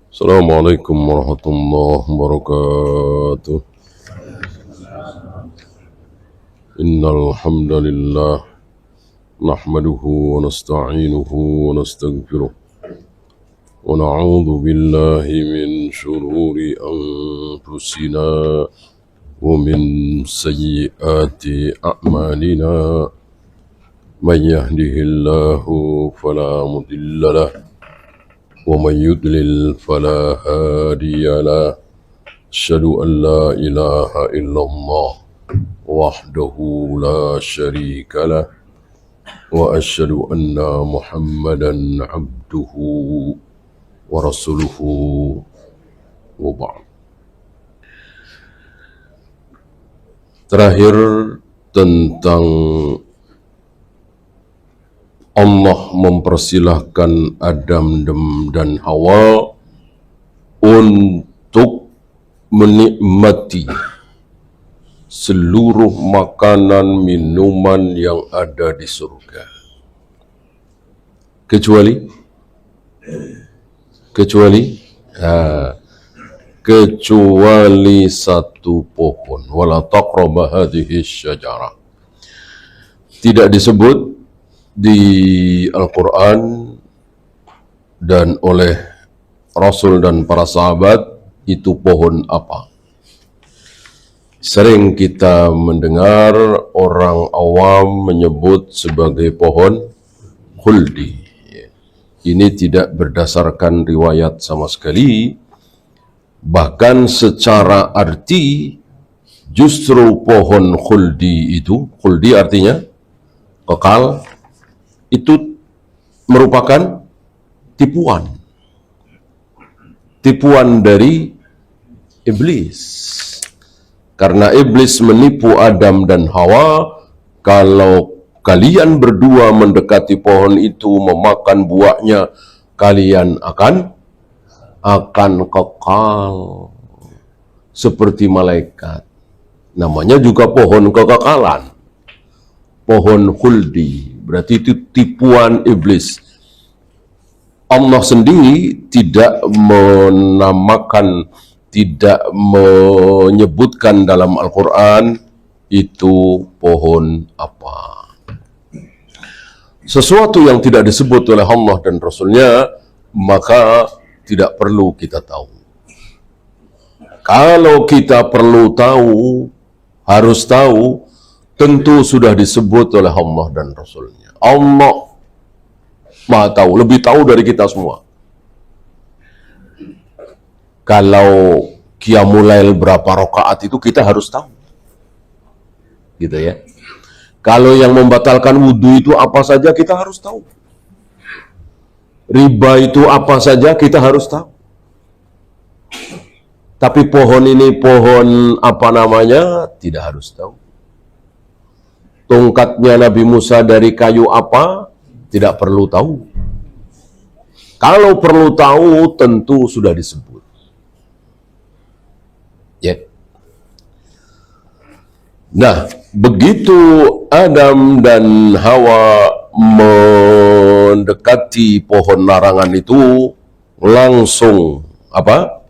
Assalamualaikum warahmatullahi wabarakatuh. Innal hamdalillah nahmaduhu wa nasta'inuhu wa nastaghfiruh wa na'udzu billahi min shururi anfusina wa min sayyiati a'malina. Man yahdihillahu fala mudilla lahu ومن يضلل فلا هادي له أشهد أن لا إله إلا الله وحده لا شريك له وأشهد أن محمدا عبده ورسوله وبعد. Terakhir tentang Allah mempersilahkan Adam dan Hawa untuk menikmati seluruh makanan minuman yang ada di surga. Kecuali satu pohon. Wala taqraba hadhihi syajarah. Tidak disebut di Al-Quran dan oleh Rasul dan para sahabat itu pohon apa. Sering kita mendengar orang awam menyebut sebagai pohon khuldi. Ini tidak berdasarkan riwayat sama sekali. Bahkan secara arti justru pohon khuldi itu, khuldi artinya kekal, itu merupakan tipuan dari iblis. Karena iblis menipu Adam dan Hawa, kalau kalian berdua mendekati pohon itu memakan buahnya, kalian akan kekal seperti malaikat. Namanya juga pohon kekekalan, pohon khuldi. Berarti itu tipuan iblis. Allah sendiri tidak menamakan, tidak menyebutkan dalam Al-Quran itu pohon apa. Sesuatu yang tidak disebut oleh Allah dan Rasulnya, maka tidak perlu kita tahu. Kalau kita perlu tahu, harus tahu, tentu sudah disebut oleh Allah dan Rasulnya. Allah Maha tahu, lebih tahu dari kita semua. Kalau Qiyamul Lail berapa rakaat itu kita harus tahu. Gitu ya. Kalau yang membatalkan wudhu itu apa saja kita harus tahu. Riba itu apa saja kita harus tahu. Tapi pohon ini pohon apa namanya tidak harus tahu. Tongkatnya Nabi Musa dari kayu apa? Tidak perlu tahu. Kalau perlu tahu, tentu sudah disebut. Ya. Nah, begitu Adam dan Hawa mendekati pohon larangan itu, langsung apa?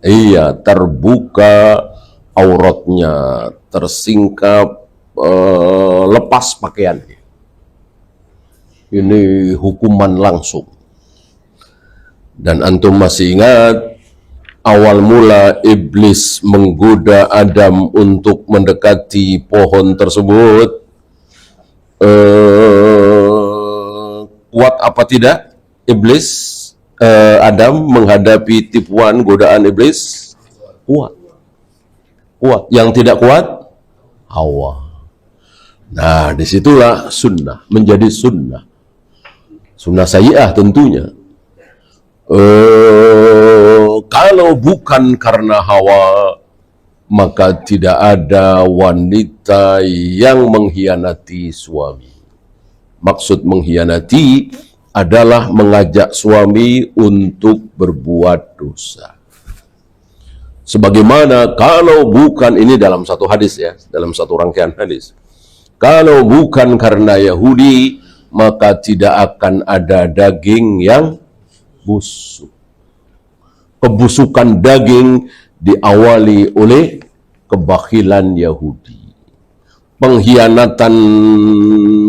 Iya, terbuka auratnya, tersingkap, lepas pakaiannya. Ini hukuman langsung. Dan antum masih ingat, awal mula iblis menggoda Adam untuk mendekati pohon tersebut. Kuat apa tidak iblis, Adam menghadapi tipuan godaan iblis? Kuat. Yang tidak kuat Hawa. Nah, disitulah sunnah menjadi sunnah sayyi'ah tentunya. Kalau bukan karena Hawa, maka tidak ada wanita yang mengkhianati suami. Maksud mengkhianati adalah mengajak suami untuk berbuat dosa. Sebagaimana kalau bukan, ini dalam satu hadis ya, dalam satu rangkaian hadis. Kalau bukan karena Yahudi, maka tidak akan ada daging yang busuk. Kebusukan daging diawali oleh kebakhilan Yahudi. Pengkhianatan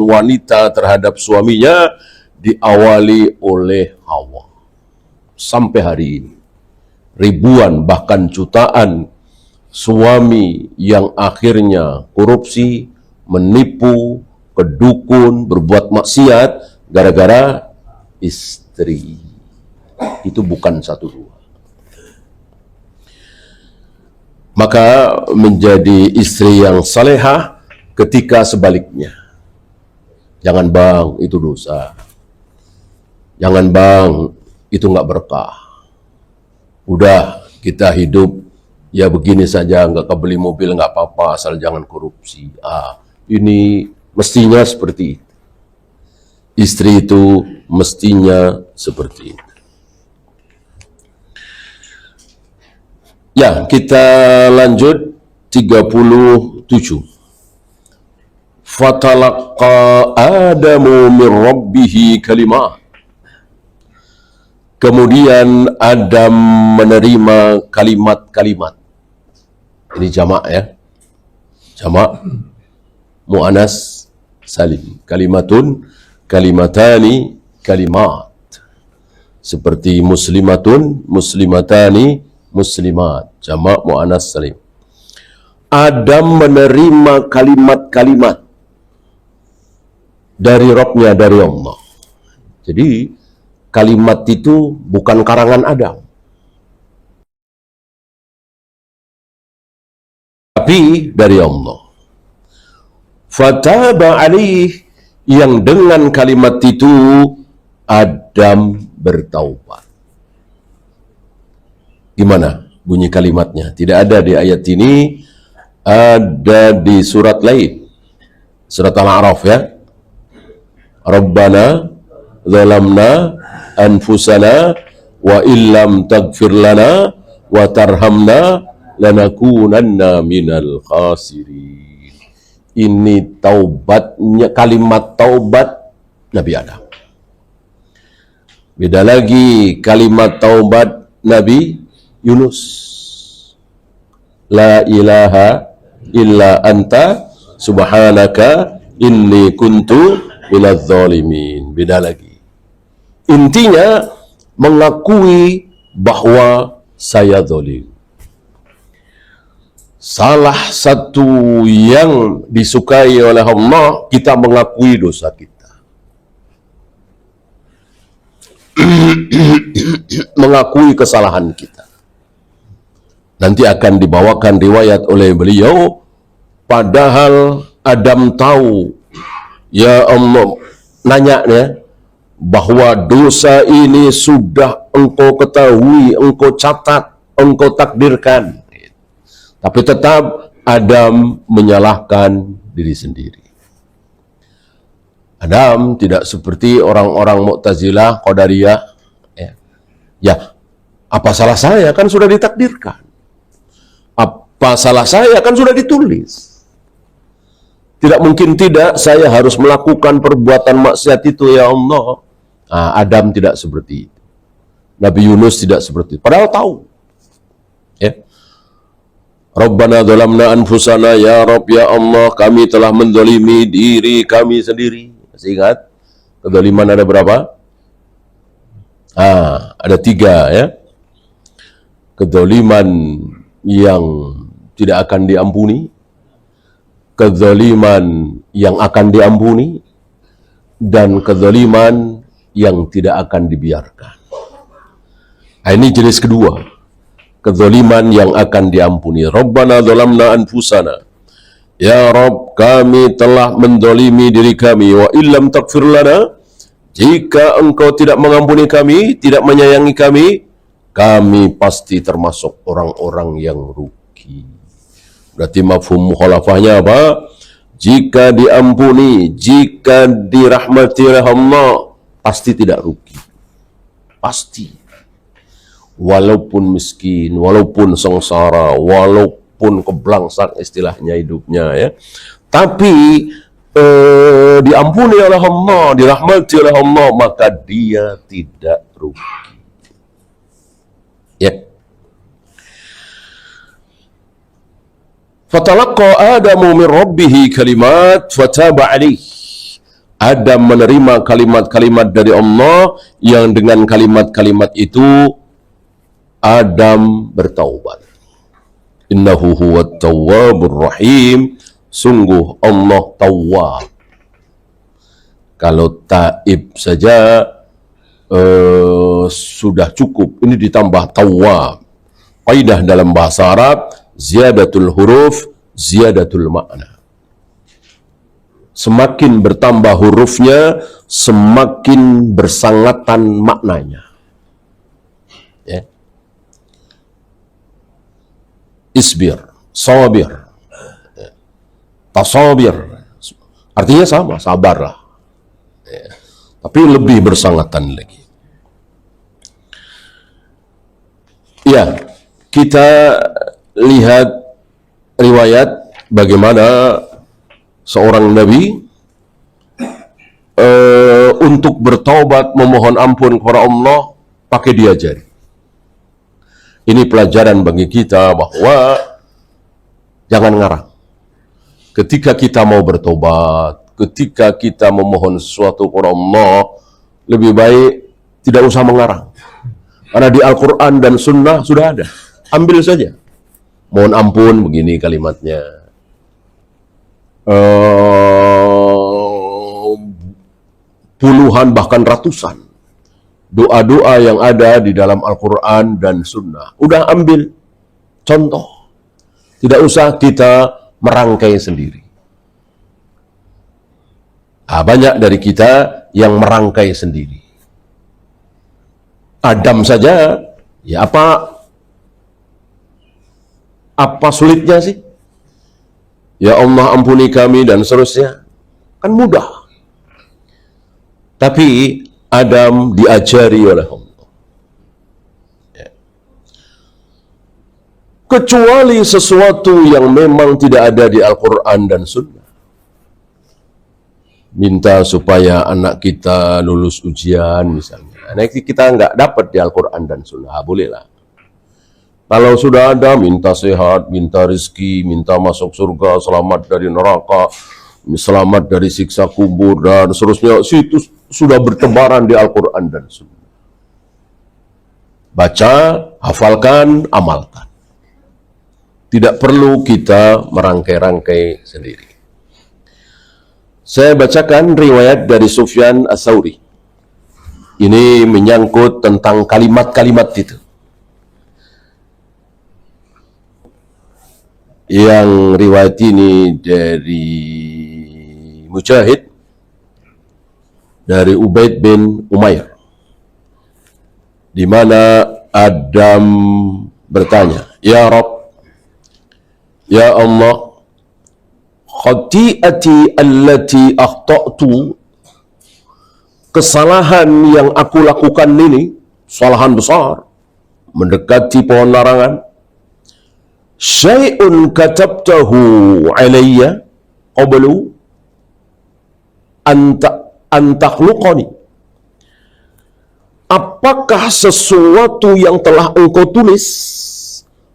wanita terhadap suaminya diawali oleh Hawa. Sampai hari ini, ribuan bahkan jutaan suami yang akhirnya korupsi, menipu, kedukun, berbuat maksiat gara-gara istri. Itu bukan satu dua. Maka menjadi istri yang salehah ketika sebaliknya. Jangan bang, itu dosa. Jangan bang, itu nggak berkah. Udah, kita hidup ya begini saja, nggak kebeli mobil nggak apa-apa, asal jangan korupsi. Ini mestinya seperti itu. Istri itu mestinya seperti itu. Ya, kita lanjut 37. Fatalaqa Adamu min Rabbihi kalimat. Kemudian Adam menerima kalimat-kalimat. Ini jamak ya. Jamak mu'anas salim. Kalimatun, kalimatani, kalimat. Seperti muslimatun, muslimatani, muslimat. Jamak mu'anas salim. Adam menerima kalimat-kalimat dari Rabb-Nya, dari Allah. Jadi kalimat itu bukan karangan Adam, tapi dari Allah. Fataba alaih, yang dengan kalimat itu Adam bertaubat. Gimana bunyi kalimatnya? Tidak ada di ayat ini, ada di surat lain. Surat Al-A'raf ya. Rabbana zalamna anfusana wa illam taghfir lana wa tarhamna lanakunanna minal khasirin. Ini taubatnya, kalimat taubat Nabi Adam. Beda lagi kalimat taubat Nabi Yunus. La ilaha illa anta subhanaka inni kuntu minadz zalimin. Beda lagi. Intinya mengakui bahwa saya zalim. Salah satu yang disukai oleh Allah, kita mengakui dosa kita. Mengakui kesalahan kita. Nanti akan dibawakan riwayat oleh beliau, padahal Adam tahu, ya Allah, nanya ya, bahwa dosa ini sudah engkau ketahui, engkau catat, engkau takdirkan. Tapi tetap Adam menyalahkan diri sendiri. Adam tidak seperti orang-orang Mu'tazilah, Qadariyah. Ya, apa salah saya? Kan sudah ditakdirkan. Apa salah saya? Kan sudah ditulis. Tidak mungkin tidak, saya harus melakukan perbuatan maksiat itu, ya Allah. Adam tidak seperti itu. Nabi Yunus tidak seperti itu. Padahal tahu. Ya. Rabbana zalamna anfusana, ya Rabb, ya Allah, kami telah menzalimi diri kami sendiri. Masih ingat? Kezaliman ada berapa? Ada 3 ya. Kezaliman yang tidak akan diampuni, kezaliman yang akan diampuni, dan kezaliman yang tidak akan dibiarkan. Ini jenis kedua, kezaliman yang akan diampuni. Rabbana zalamna anfusana, ya Rabb, kami telah menzalimi diri kami, wa illam taghfir lana, jika engkau tidak mengampuni kami, tidak menyayangi kami pasti termasuk orang-orang yang rugi. Berarti mafhum mukhalafahnya apa? Jika diampuni, jika dirahmati oleh Allah, pasti tidak rugi. Pasti. Walaupun miskin, walaupun sengsara, walaupun keblangsang istilahnya hidupnya ya. Tapi diampuni oleh Allah, dirahmati oleh Allah, maka dia tidak rugi. Ya. Fatalaqa Adamu min rabbih kalimat fataba alaih. Adam menerima kalimat-kalimat dari Allah yang dengan kalimat-kalimat itu Adam bertaubat. Innahu huwat tawwabur rahim. Sungguh Allah tawwab. Kalau taib saja sudah cukup. Ini ditambah tawwab. Qaidah dalam bahasa Arab, ziyadatul huruf, ziyadatul makna. Semakin bertambah hurufnya, semakin bersangatan maknanya. Ya. Isbir, sabir, tasabir. Artinya sama, sabarlah. Ya. Tapi lebih bersangatan lagi. Ya, kita lihat riwayat bagaimana seorang Nabi untuk bertaubat memohon ampun kepada Allah pakai diajari. Ini pelajaran bagi kita bahwa jangan ngarang. Ketika kita mau bertobat, ketika kita memohon sesuatu kepada Allah, lebih baik tidak usah mengarang. Karena di Al-Quran dan Sunnah sudah ada. Ambil saja. Mohon ampun, begini kalimatnya. Puluhan bahkan ratusan doa-doa yang ada di dalam Al-Quran dan Sunnah. Udah ambil contoh. Tidak usah kita merangkai sendiri. Banyak dari kita yang merangkai sendiri. Adam saja, ya apa sulitnya sih? Ya Allah ampuni kami dan seterusnya. Kan mudah. Tapi Adam diajari oleh Allah. Ya. Kecuali sesuatu yang memang tidak ada di Al-Quran dan Sunnah. Minta supaya anak kita lulus ujian misalnya. Anak kita nggak dapat di Al-Quran dan Sunnah. Bolehlah. Kalau sudah ada, minta sehat, minta rezeki, minta masuk surga, selamat dari neraka, selamat dari siksa kubur, dan seterusnya. Itu sudah bertebaran di Al-Quran dan Sunnah. Baca, hafalkan, amalkan. Tidak perlu kita merangkai-rangkai sendiri. Saya bacakan riwayat dari Sufyan Ats-Tsauri. Ini menyangkut tentang kalimat-kalimat itu. Yang riwayat ini dari Mujahid, dari Ubaid bin Umair, di mana Adam bertanya, Ya Rabb, Ya Allah, khati'ati allati akhta'tu, kesalahan yang aku lakukan ini, kesalahan besar, mendekati pohon larangan, syai'un katabtahu alayya qablu antakhluqani. Apakah sesuatu yang telah engkau tulis,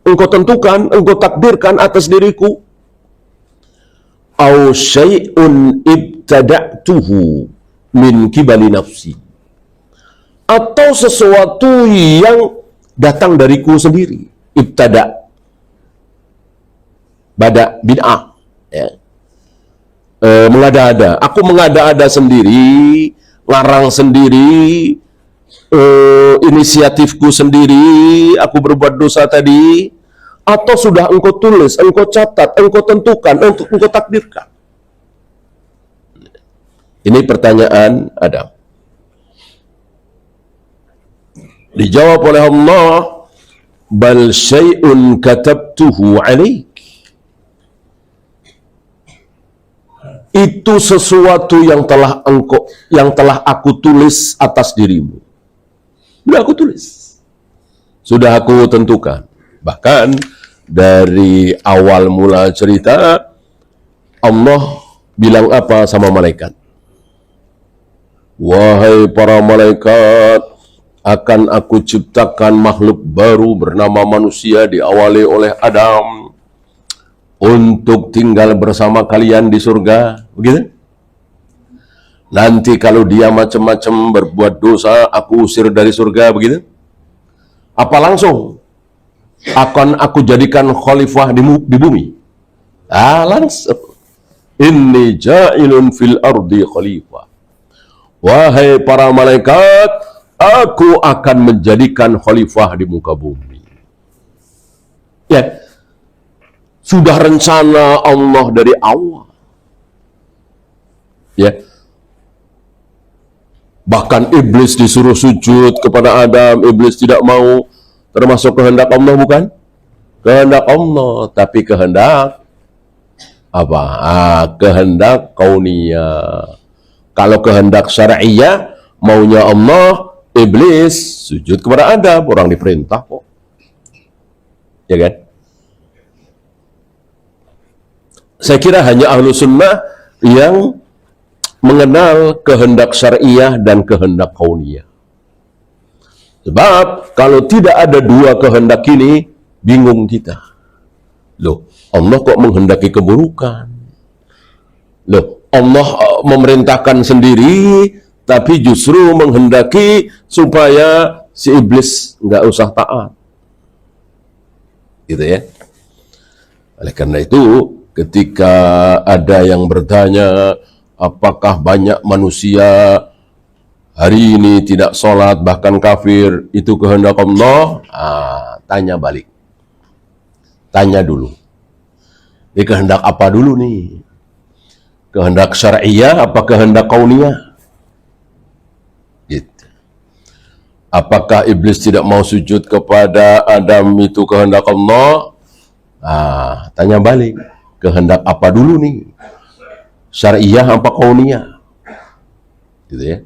engkau tentukan, engkau takdirkan atas diriku, au syai'un ibtada'tuhu min kibali nafsi, atau sesuatu yang datang dariku sendiri. Ibtada, bada, bid'ah, ya. Mengada-ada. Aku mengada-ada sendiri, larang sendiri, inisiatifku sendiri, aku berbuat dosa tadi, atau sudah engkau tulis, engkau catat, engkau tentukan, engkau takdirkan. Ini pertanyaan Adam. Dijawab oleh Allah, bal syai'un katabtuhu alaik. Itu sesuatu yang telah aku tulis atas dirimu. Sudah aku tulis. Sudah aku tentukan. Bahkan dari awal mula cerita, Allah bilang apa sama malaikat? Wahai para malaikat, akan aku ciptakan makhluk baru bernama manusia diawali oleh Adam untuk tinggal bersama kalian di surga. Begitu? Nanti kalau dia macam-macam berbuat dosa, aku usir dari surga. Begitu? Apa langsung akan aku jadikan khalifah di bumi? Langsung. Inni ja'ilun fil ardi khalifah. Wahai para malaikat, aku akan menjadikan khalifah di muka bumi. Ya, sudah rencana Allah dari awal. Ya, bahkan iblis disuruh sujud kepada Adam, iblis tidak mau. Termasuk kehendak Allah, bukan? Kehendak Allah, tapi kehendak apa? Kehendak kauniyah. Kalau kehendak syar'iyah, maunya Allah, iblis sujud kepada Adam, orang diperintah kok. Ya kan? Saya kira hanya ahlu sunnah yang mengenal kehendak syar'iyah dan kehendak kauniyah. Sebab kalau tidak ada dua kehendak ini, bingung kita. Loh, Allah kok menghendaki keburukan? Loh, Allah memerintahkan sendiri, tapi justru menghendaki supaya si iblis nggak usah taat. Gitu ya. Oleh karena itu, ketika ada yang bertanya, apakah banyak manusia hari ini tidak sholat, bahkan kafir, itu kehendak Allah? Tanya balik. Tanya dulu. Ini kehendak apa dulu nih? Kehendak syar'iyah apa kehendak kauniyah? Gitu. Apakah iblis tidak mau sujud kepada Adam itu kehendak Allah? Tanya balik. Kehendak apa dulu nih? Syar'iyah apa kauniyah? Gitu ya.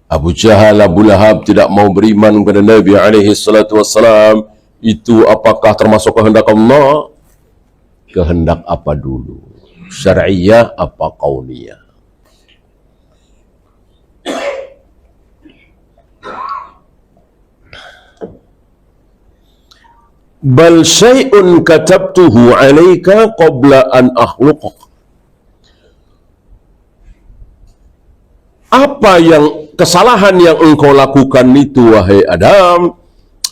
Abu Jahal, Abu Lahab tidak mau beriman kepada Nabi alaihi salatu wassalam. Itu apakah termasuk kehendak Allah? Kehendak apa dulu? Syar'iyah apa kauniyah? Bal syai'un katabtuhu 'alaika qabla an akhluqak. Apa yang kesalahan yang engkau lakukan itu, wahai Adam,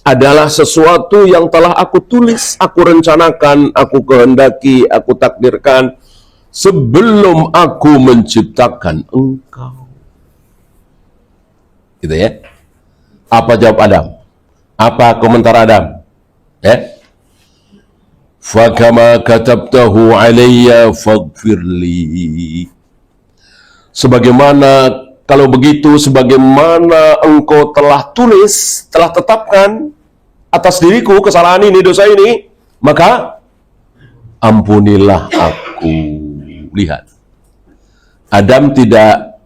adalah sesuatu yang telah aku tulis, aku rencanakan, aku kehendaki, aku takdirkan sebelum aku menciptakan engkau. Gitu ya. Apa jawab Adam? Apa komentar Adam? Ya. Fakama katabtahu alayya faghfirli. Sebagaimana, kalau begitu, sebagaimana engkau telah tulis, telah tetapkan atas diriku kesalahan ini, dosa ini, maka ampunilah aku. Lihat, Adam tidak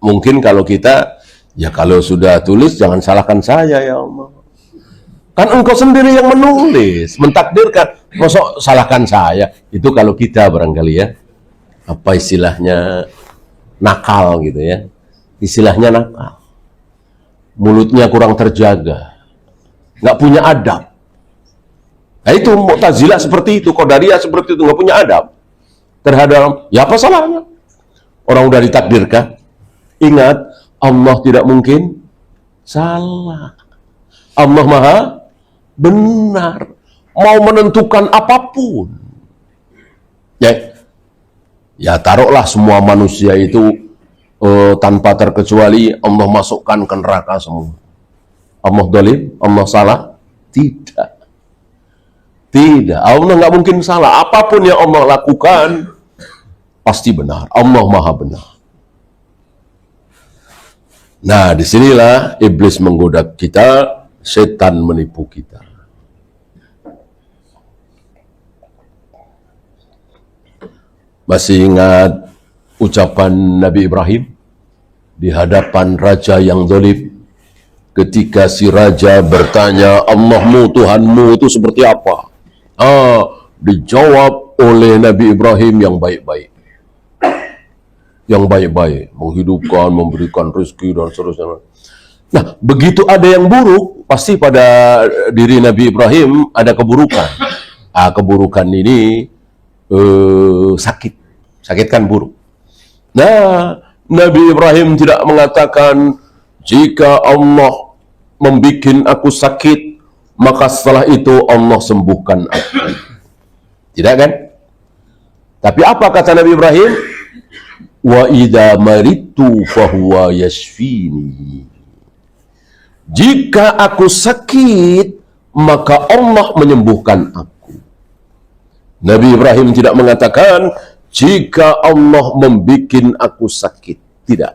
mungkin kalau kita, ya kalau sudah tulis jangan salahkan saya ya Allah. Kan engkau sendiri yang menulis, mentakdirkan, masa salahkan saya? Itu kalau kita barangkali ya, apa istilahnya, nakal gitu ya. Istilahnya nakal. Mulutnya kurang terjaga. Nggak punya adab. Nah itu Mu'tazilah seperti itu, Qadariyah seperti itu, nggak punya adab terhadap, ya apa salahnya? Orang udah ditakdirkan. Ingat, Allah tidak mungkin salah. Allah maha benar. Mau menentukan apapun. Ya taruhlah semua manusia itu tanpa terkecuali Allah masukkan ke neraka semua. Allah zalim? Allah salah? Tidak. Tidak. Allah nggak mungkin salah. Apapun yang Allah lakukan pasti benar. Allah maha benar. Nah, disinilah iblis menggoda kita, setan menipu kita. Masih ingat ucapan Nabi Ibrahim di hadapan raja yang zalim, ketika si raja bertanya, Allahmu, Tuhanmu itu seperti apa? Dijawab oleh Nabi Ibrahim yang baik-baik. Yang baik-baik, menghidupkan, memberikan rezeki dan seterusnya. Nah, begitu ada yang buruk, pasti pada diri Nabi Ibrahim ada keburukan. Keburukan ini sakit. Sakit kan buruk. Nah, Nabi Ibrahim tidak mengatakan, jika Allah membuat aku sakit, maka setelah itu Allah sembuhkan aku. Tidak kan? Tapi apa kata Nabi Ibrahim? Wa idza maritu fahuwa yashfini. Jika aku sakit, maka Allah menyembuhkan aku. Nabi Ibrahim tidak mengatakan, jika Allah membuat aku sakit. Tidak.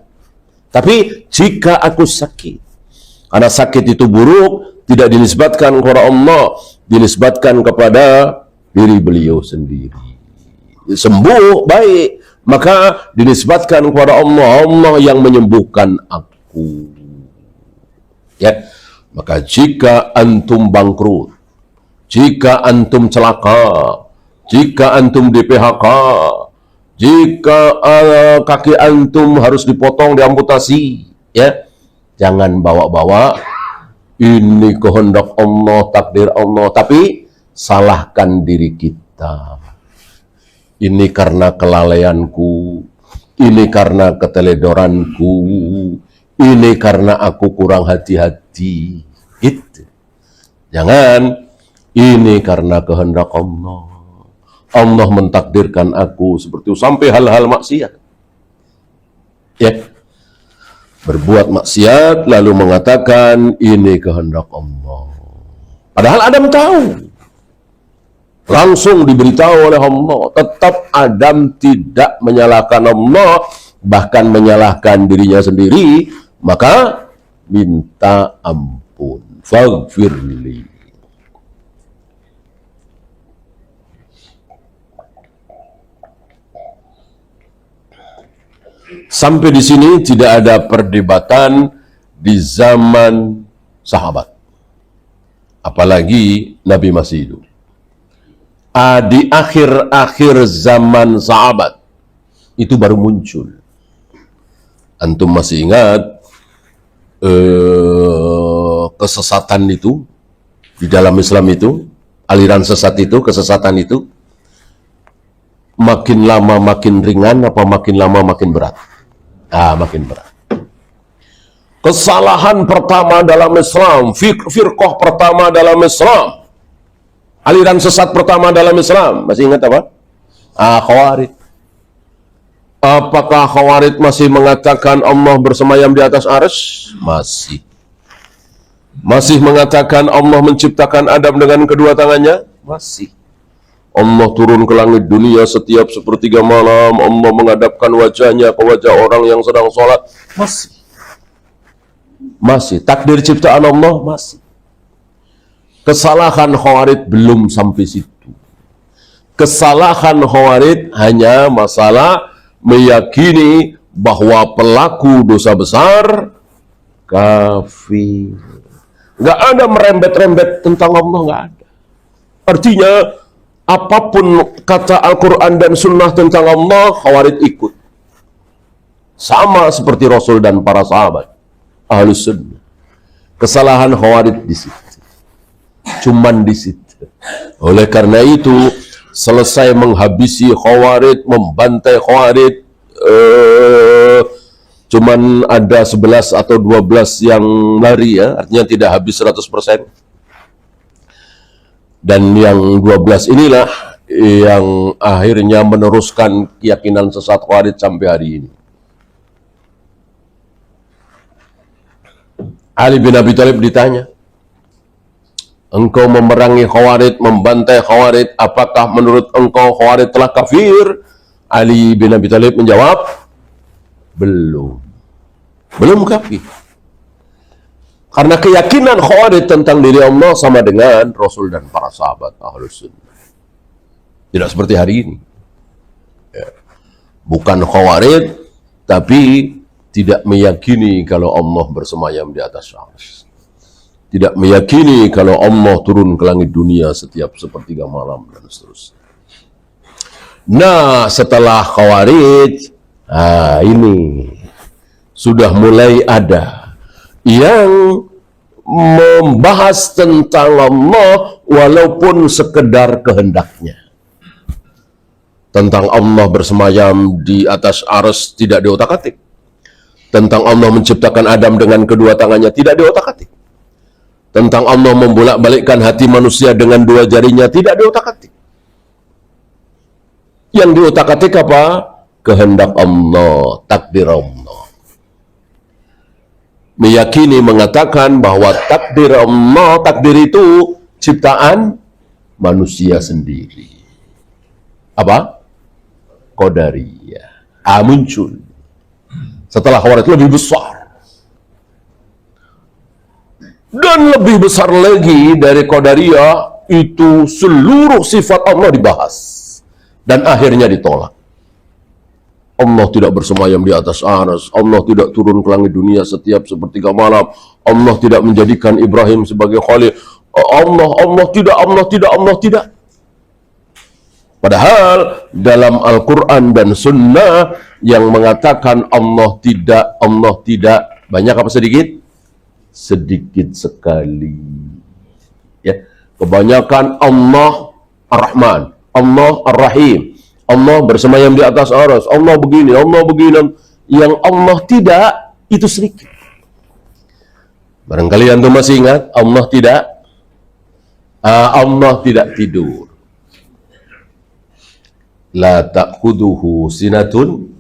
Tapi, jika aku sakit. Karena sakit itu buruk, tidak dinisbatkan kepada Allah, dinisbatkan kepada diri beliau sendiri. Sembuh, baik. Maka dinisbatkan kepada Allah, Allah yang menyembuhkan aku. Ya, maka jika antum bangkrut, jika antum celaka, jika antum di PHK, jika kaki antum harus dipotong, diamputasi, ya, jangan bawa-bawa ini kehendak Allah, takdir Allah, tapi salahkan diri kita. Ini karena kelalaianku, ini karena keteledoranku, ini karena aku kurang hati-hati. Itu. Jangan, ini karena kehendak Allah. Allah mentakdirkan aku seperti itu, sampai hal-hal maksiat. Ya. Berbuat maksiat, lalu mengatakan, ini kehendak Allah. Padahal Adam tahu. Langsung diberitahu oleh Allah. Tetap Adam tidak menyalahkan Allah, bahkan menyalahkan dirinya sendiri. Maka minta ampun. Faghfirli. Sampai di sini tidak ada perdebatan di zaman sahabat. Apalagi Nabi masih hidup. Di akhir-akhir zaman sahabat itu baru muncul. Antum masih ingat kesesatan itu di dalam Islam itu, aliran sesat itu, kesesatan itu makin lama makin ringan apa makin lama makin berat? Makin berat. Kesalahan pertama dalam Islam, firqah pertama dalam Islam, aliran sesat pertama dalam Islam, masih ingat apa? Khawarij. Apakah Khawarij masih mengatakan Allah bersemayam di atas arsy? Masih. Masih mengatakan Allah menciptakan Adam dengan kedua tangannya? Masih. Allah turun ke langit dunia setiap sepertiga malam, Allah menghadapkan wajahnya ke wajah orang yang sedang sholat? Masih. Masih. Takdir ciptaan Allah? Masih. Kesalahan Khawarij belum sampai situ. Kesalahan Khawarij hanya masalah meyakini bahwa pelaku dosa besar kafir. Nggak ada merembet-rembet tentang Allah, nggak ada. Artinya apapun kata Al-Quran dan Sunnah tentang Allah, Khawarij ikut. Sama seperti Rasul dan para sahabat Ahlus Sunnah. Kesalahan Khawarij di situ. Cuman di situ. Oleh karena itu, selesai menghabisi Khawarij, membantai Khawarij, cuman ada 11 atau 12 yang lari, ya, artinya tidak habis 100%. Dan yang 12 inilah yang akhirnya meneruskan keyakinan sesat Khawarij sampai hari ini. Ali bin Abi Thalib ditanya, engkau memerangi Khawarij, membantai Khawarij, apakah menurut engkau Khawarij telah kafir? Ali bin Abi Thalib menjawab, belum. Belum kafir. Karena keyakinan Khawarij tentang diri Allah sama dengan Rasul dan para sahabat Ahlus Sunnah. Tidak seperti hari ini. Ya. Bukan Khawarij, tapi tidak meyakini kalau Allah bersemayam di atas arsy. Tidak meyakini kalau Allah turun ke langit dunia setiap sepertiga malam dan seterusnya. Nah, setelah Khawarij, ini sudah mulai ada yang membahas tentang Allah walaupun sekedar kehendaknya. Tentang Allah bersemayam di atas arsy tidak diotak-atik. Tentang Allah menciptakan Adam dengan kedua tangannya tidak diotak-atik. Tentang Allah membolak-balikkan hati manusia dengan dua jarinya tidak diotak-atik. Yang diotak-atik apa? Kehendak Allah, takdir Allah. Meyakini mengatakan bahwa takdir Allah, takdir itu ciptaan manusia sendiri. Apa? Qadariyah. Muncul setelah Khawarij lebih besar. Dan lebih besar lagi dari Qadariyah, itu seluruh sifat Allah dibahas dan akhirnya ditolak. Allah tidak bersemayam di atas arsy, Allah tidak turun ke langit dunia setiap sepertiga malam, Allah tidak menjadikan Ibrahim sebagai khalil, Allah tidak. Padahal dalam Al-Quran dan Sunnah yang mengatakan Allah tidak, banyak apa sedikit? Sedikit sekali. Ya, kebanyakan Allah Ar-Rahman, Allah Ar-Rahim, Allah bersemayam di atas arsy, Allah begini. Yang Allah tidak, itu sedikit. Barangkali antum masih ingat, Allah tidak tidur. La ta'khuduhu sinatun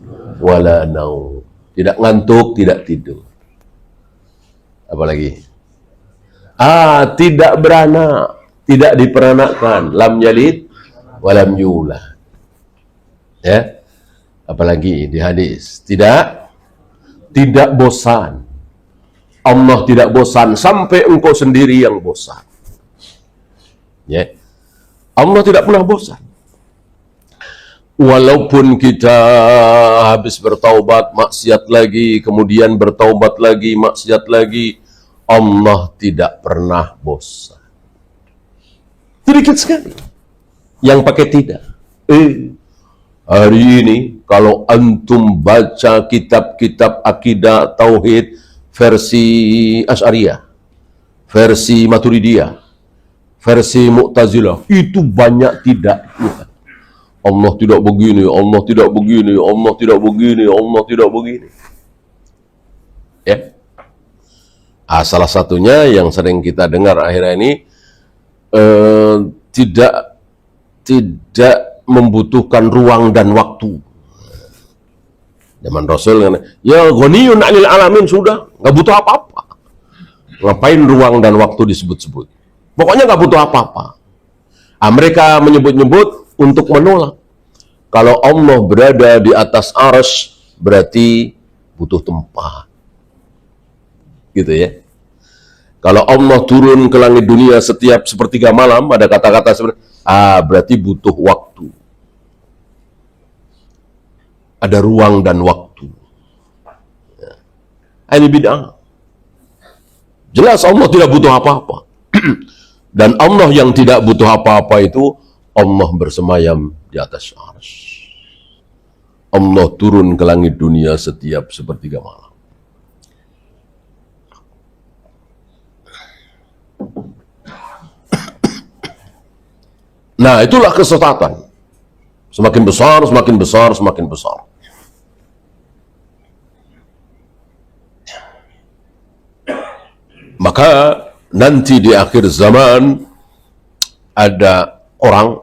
wala naum. Tidak ngantuk, tidak tidur. Apalagi? Tidak beranak, tidak diperanakkan, lam yalid walam yulad. Ya. Apalagi di hadis, tidak bosan. Allah tidak bosan sampai engkau sendiri yang bosan. Ya. Allah tidak pernah bosan. Walaupun kita habis bertaubat, maksiat lagi, kemudian bertaubat lagi, maksiat lagi, Allah tidak pernah bosan. Sedikit sekali yang pakai tidak. Hari ini kalau antum baca kitab-kitab akidah tauhid versi Asy'ariyah, versi Maturidiyah, versi Mu'tazilah, itu banyak tidak. Allah tidak begini, Allah tidak begini, Allah tidak begini, Allah tidak begini. Ya. Salah satunya yang sering kita dengar akhir ini, tidak membutuhkan ruang dan waktu. Zaman Rasul kan, ya ghaniyun 'anil alamin, sudah, nggak butuh apa-apa. Ngapain ruang dan waktu disebut-sebut? Pokoknya nggak butuh apa-apa. Mereka menyebut-nyebut untuk menolak. Kalau Allah berada di atas arsy, berarti butuh tempat. Gitu ya. Kalau Allah turun ke langit dunia setiap sepertiga malam, ada kata-kata seperti, berarti butuh waktu. Ada ruang dan waktu. Ya. Ini bid'ah. Jelas Allah tidak butuh apa-apa. Dan Allah yang tidak butuh apa-apa itu, Allah bersemayam di atas arsy. Allah turun ke langit dunia setiap sepertiga malam. Nah, itulah kesesatan. Semakin besar, semakin besar, semakin besar. Maka nanti di akhir zaman ada orang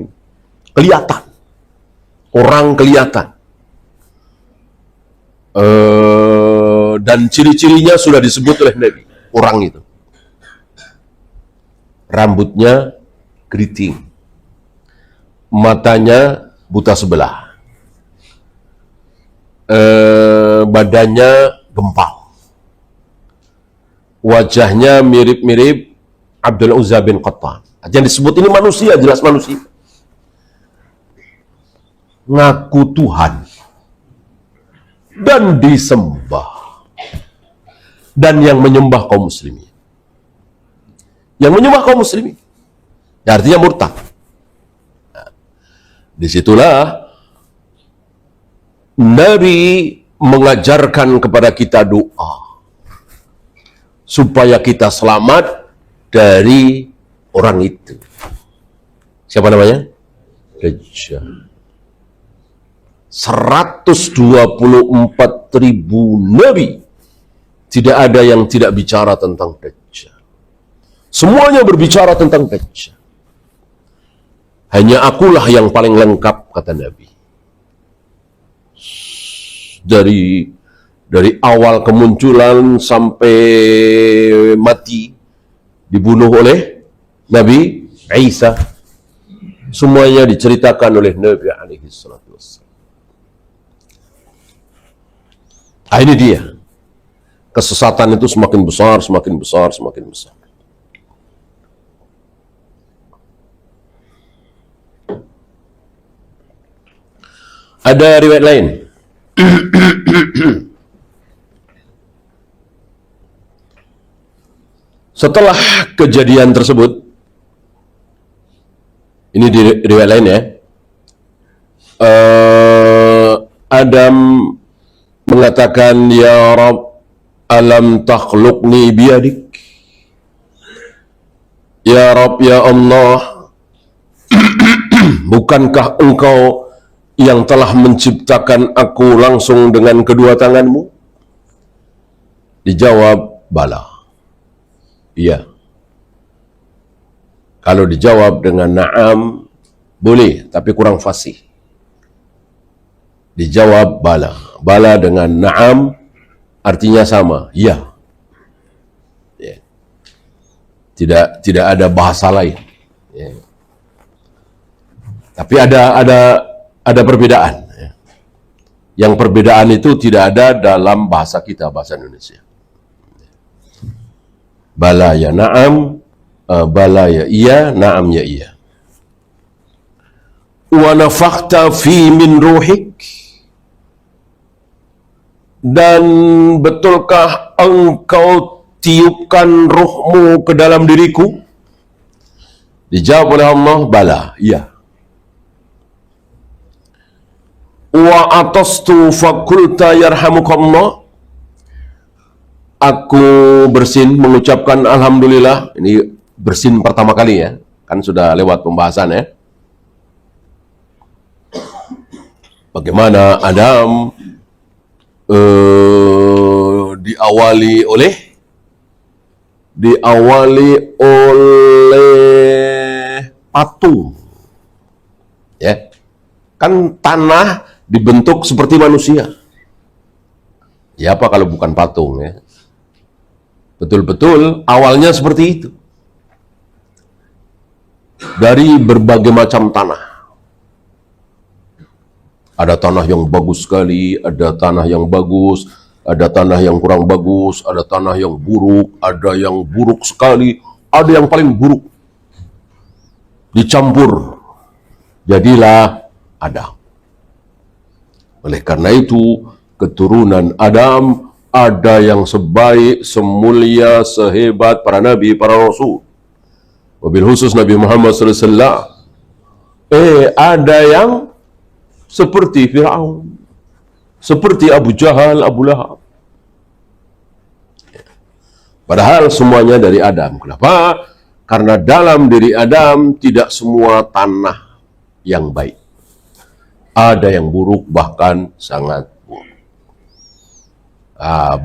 nih kelihatan, orang kelihatan, dan ciri-cirinya sudah disebut oleh Nabi. Orang itu rambutnya keriting, matanya buta sebelah, badannya gempal, wajahnya mirip-mirip Abdul Uzza bin Qattan. Yang disebut ini manusia, jelas manusia. Ngaku Tuhan dan disembah, dan yang menyembah kaum muslimin. Yang menyembah kaum muslimin, ya artinya murtad. Nah, disitulah Nabi mengajarkan kepada kita doa. supaya kita selamat dari orang itu. Siapa namanya? Dajjal. 124.000 nabi, tidak ada yang tidak bicara tentang Dajjal. Semuanya berbicara tentang Dajjal. Hanya akulah yang paling lengkap, kata Nabi. Dari awal kemunculan sampai mati, dibunuh oleh Nabi Isa, semuanya diceritakan oleh Nabi alaihi salatu wassalam. Ini dia. Kesesatan itu semakin besar, semakin besar, semakin besar. Ada riwayat lain. Setelah kejadian tersebut, ini di riwayat lain ya, Adam mengatakan, ya Rabb, alam takhluqni biyadik. Ya Rabb, ya Allah, bukankah engkau yang telah menciptakan aku langsung dengan kedua tanganmu? Dijawab, bala. Iya. Kalau dijawab dengan na'am, boleh, tapi kurang fasih. Dijawab bala. Bala dengan na'am artinya sama, iya. Ya. Tidak ada bahasa lain. Ya. Tapi ada perbedaan. Ya. Yang perbedaan itu tidak ada dalam bahasa kita, bahasa Indonesia. Bala ya na'am, bala ya iya, na'am ya iya. Wa nafakhta fi min ruhik, dan betulkah engkau tiupkan ruhmu ke dalam diriku? Dijawab oleh Allah, bala, iya. Wa atastu fakulta yarhamukallah, aku bersin mengucapkan alhamdulillah. Ini bersin pertama kali ya, kan sudah lewat pembahasan ya. Bagaimana Adam diawali oleh patung, ya kan, tanah dibentuk seperti manusia. Ya apa kalau bukan patung ya? Betul-betul awalnya seperti itu. Dari berbagai macam tanah. Ada tanah yang bagus sekali, ada tanah yang bagus, ada tanah yang kurang bagus, ada tanah yang buruk, ada yang buruk sekali, ada yang paling buruk. Dicampur, jadilah Adam. Oleh karena itu, keturunan Adam ada yang sebaik, semulia, sehebat para nabi, para rasul. Wabil khusus Nabi Muhammad SAW. Ada yang seperti Fir'aun, seperti Abu Jahal, Abu Lahab. Padahal semuanya dari Adam. Kenapa? Karena dalam diri Adam tidak semua tanah yang baik. Ada yang buruk, bahkan sangat buruk.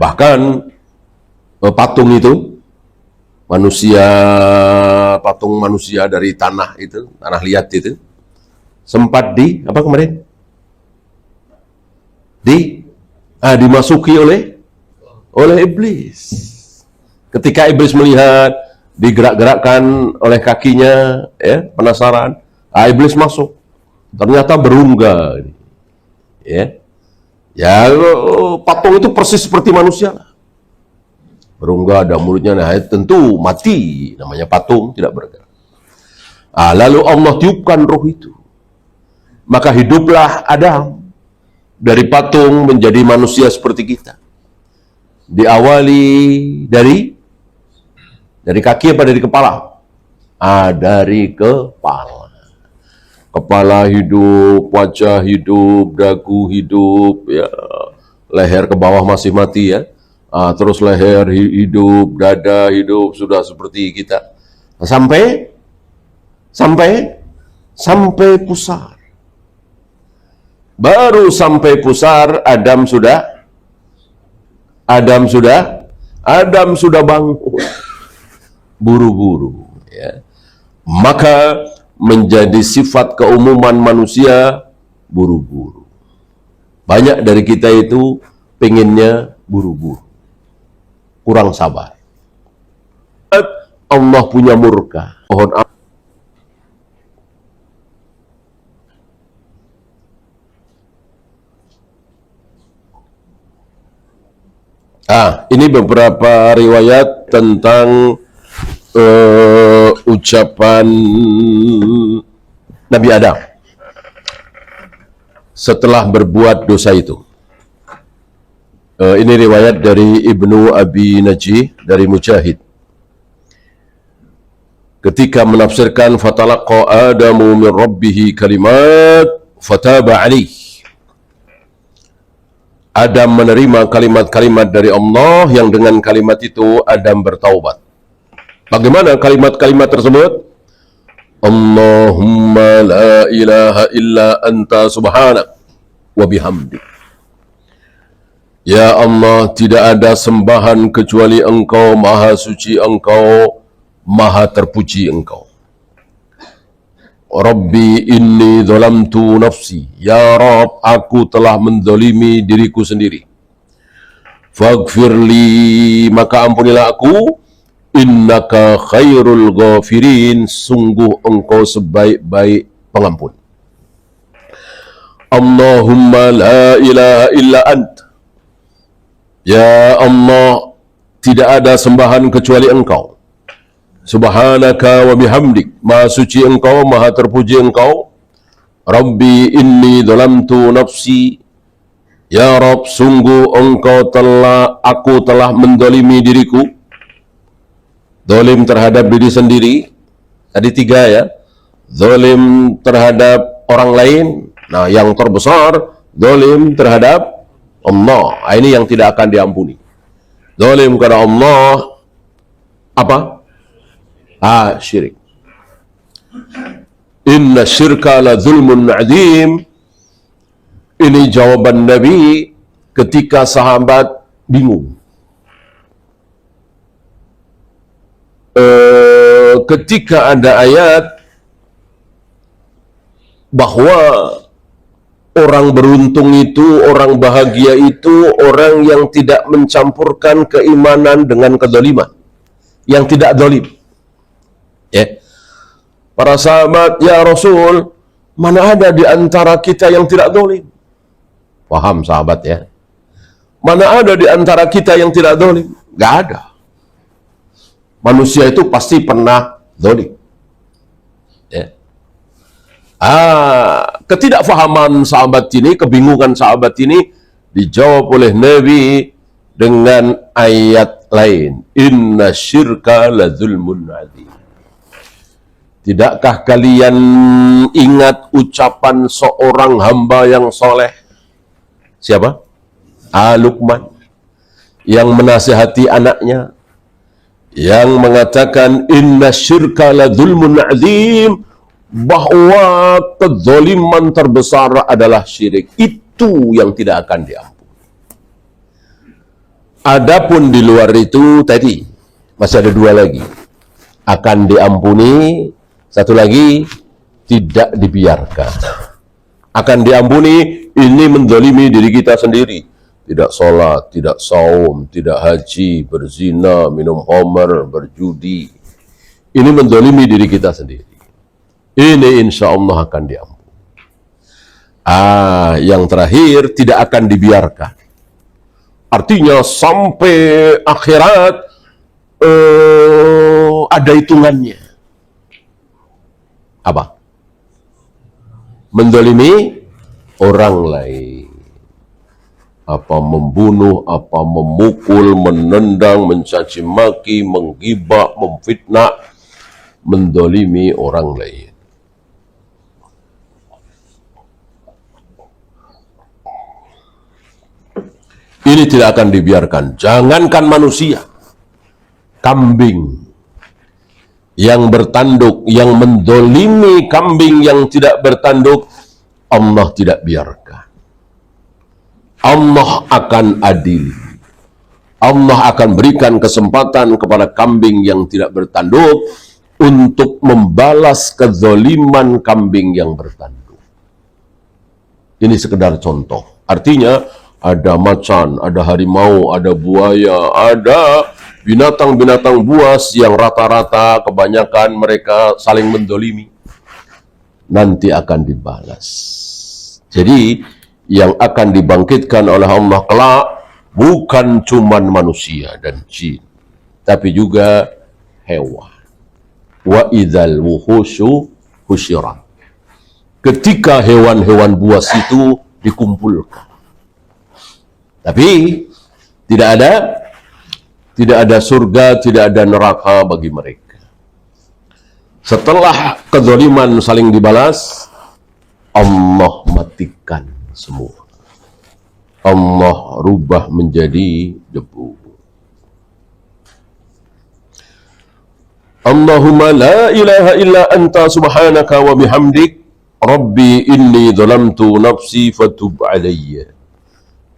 Bahkan patung itu, patung manusia dari tanah itu, tanah liat itu, sempat apa kemarin? Dimasuki oleh iblis. Ketika iblis melihat digerak-gerakkan oleh kakinya, ya, penasaran, iblis masuk. Ternyata berungga. Ya. Patung itu persis seperti manusia. Berungga, ada mulutnya, nah tentu mati, namanya patung, tidak bergerak. Lalu Allah tiupkan roh itu. Maka hiduplah Adam. Dari patung menjadi manusia seperti kita. Diawali dari kaki apa dari kepala? Dari kepala. Kepala hidup, wajah hidup, dagu hidup, ya, leher ke bawah masih mati ya. terus leher hidup, dada hidup, sudah seperti kita. Sampai pusar. Baru sampai pusar, Adam sudah bangun. Buru-buru. Ya. Maka menjadi sifat keumuman manusia buru-buru. Banyak dari kita itu pengennya buru-buru. Kurang sabar. Allah punya murka. Mohon ampun. Ini beberapa riwayat tentang ucapan Nabi Adam setelah berbuat dosa itu. Ini riwayat dari Ibnu Abi Najih dari Mujahid. Ketika menafsirkan fatalaqa Adamu min rabbih kalimat fataba alaih. Adam menerima kalimat-kalimat dari Allah yang dengan kalimat itu Adam bertaubat. Bagaimana kalimat-kalimat tersebut? Allahumma la ilaha illa anta subhanak wa bihamdik. Ya Allah, tidak ada sembahan kecuali Engkau, maha suci Engkau, maha terpuji Engkau. Rabbi inni zalamtu nafsi. Ya Rabb, aku telah menzalimi diriku sendiri. Faghfirli, maka ampunilah aku. Innaka khairul ghafirin, sungguh Engkau sebaik-baik pengampun. Allahumma la ilaha illa ant. Ya Allah, tidak ada sembahan kecuali Engkau. Subhanaka wa bihamdik, maha suci Engkau, maha terpuji Engkau. Rabbi inni zalamtu nafsi. Ya Rabb, sungguh aku telah menzalimi diriku. Zalim terhadap diri sendiri. Tadi 3 ya. Zalim terhadap orang lain. Nah, yang terbesar zalim terhadap Allah. Ini yang tidak akan diampuni. Zalim kepada Allah apa? Syirik. Inna syirka la zulmun azim. Ini jawaban Nabi ketika sahabat bingung. Ketika ada ayat bahwa orang beruntung itu, orang bahagia itu, orang yang tidak mencampurkan keimanan dengan kezaliman, yang tidak zalim. Ya. Para sahabat, ya Rasul, mana ada di antara kita yang tidak zalim? Paham sahabat ya? Mana ada di antara kita yang tidak zalim? Gak ada. Manusia itu pasti pernah zalim. Ya. Ketidakfahaman sahabat ini, kebingungan sahabat ini dijawab oleh Nabi dengan ayat lain. Inna syirka la zulmun azim. Tidakkah kalian ingat ucapan seorang hamba yang soleh? Siapa? Luqman. Yang menasihati anaknya. Yang mengatakan, inna syirka la zulmun azim. Bahwa kezaliman terbesar adalah syirik. Itu yang tidak akan diampuni. Adapun di luar itu tadi, masih ada 2 lagi. Akan diampuni. Satu lagi, tidak dibiarkan. Akan diampuni, ini menzalimi diri kita sendiri. Tidak sholat, tidak saum, tidak haji, berzina, minum khamar, berjudi. Ini menzalimi diri kita sendiri. Ini insya Allah akan diampuni. Yang terakhir, tidak akan dibiarkan. Artinya sampai akhirat ada hitungannya. Apa? Menzalimi orang lain. Apa membunuh, apa memukul, menendang, mencaci maki, menggibah, memfitnah, menzalimi orang lain. Ini tidak akan dibiarkan. Jangankan manusia, kambing yang bertanduk, yang mendolimi kambing yang tidak bertanduk, Allah tidak biarkan. Allah akan adil. Allah akan berikan kesempatan kepada kambing yang tidak bertanduk untuk membalas kezaliman kambing yang bertanduk. Ini sekedar contoh. Artinya, ada macan, ada harimau, ada buaya, ada binatang-binatang buas yang rata-rata kebanyakan mereka saling mendolimi. Nanti akan dibalas. Jadi, yang akan dibangkitkan oleh Allah kelak bukan cuman manusia dan jin, tapi juga hewan. Wa idzal wuhusyu husyirat. Ketika hewan-hewan buas itu dikumpulkan. Tapi tidak ada surga, tidak ada neraka bagi mereka. Setelah kezaliman saling dibalas, Allah matikan semua. Allah rubah menjadi debu. Allahumma la ilaha illa anta subhanaka wa bihamdik Rabbi inni zalamtu nafsi fatub alayya.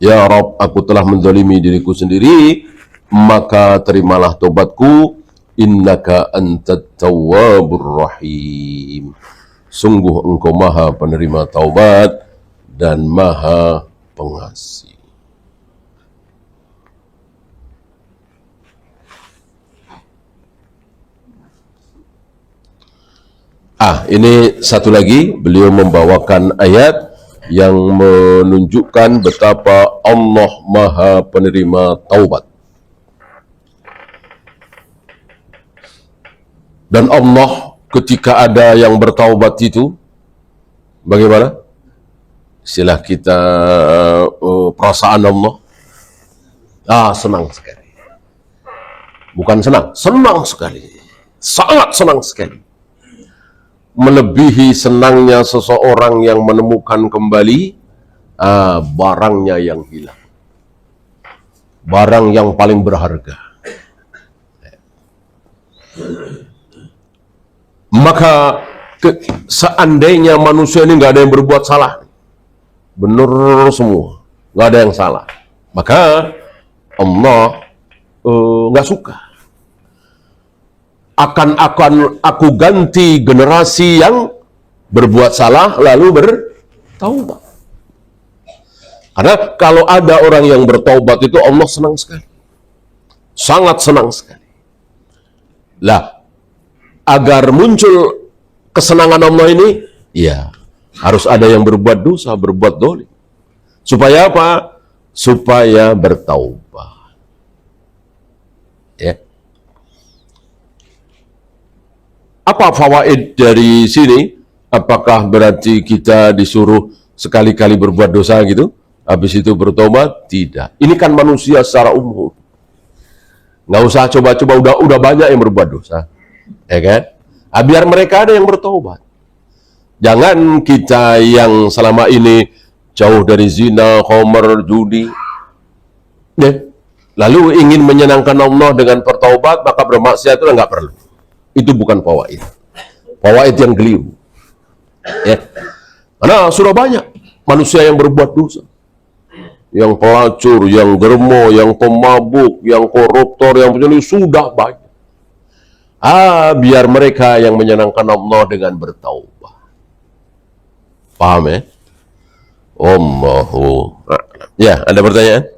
Ya Rabb, aku telah menzalimi diriku sendiri, maka terimalah tobatku. Innaka antat tawwabur rahim. Sungguh engkau maha penerima taubat dan maha pengasih. Ini satu lagi, beliau membawakan ayat yang menunjukkan betapa Allah maha penerima taubat. Dan Allah ketika ada yang bertaubat itu, bagaimana? Istilah kita, perasaan Allah, senang sekali. Bukan senang, senang sekali. Sangat senang sekali. Melebihi senangnya seseorang yang menemukan kembali barangnya yang hilang. Barang yang paling berharga. Maka seandainya manusia ini nggak ada yang berbuat salah, benar semua, nggak ada yang salah, maka Allah nggak suka. Akan aku ganti generasi yang berbuat salah lalu bertaubat. Karena kalau ada orang yang bertaubat itu Allah senang sekali, sangat senang sekali. Lah, agar muncul kesenangan Allah ini, ya harus ada yang berbuat dosa, berbuat dolim. Supaya apa? Supaya bertaubat. Ya. Apa fawaid dari sini? Apakah berarti kita disuruh sekali-kali berbuat dosa gitu, habis itu bertobat? Tidak. Ini kan manusia secara umum. Nggak usah coba-coba, udah banyak yang berbuat dosa. Ya kan? Biar mereka ada yang bertobat. Jangan kita yang selama ini jauh dari zina, khamr, judi, ya, lalu ingin menyenangkan Allah dengan bertaubat, maka bermaksiat itu nggak perlu. Itu bukan fawaid. Fawaid yang keliru. Ya. Karena sudah banyak manusia yang berbuat dosa. Yang pelacur, yang germo, yang pemabuk, yang koruptor, yang penyelidik, sudah banyak. Biar mereka yang menyenangkan Allah dengan bertaubat. Paham ya? Allahu a'lam. Ya, ada pertanyaan?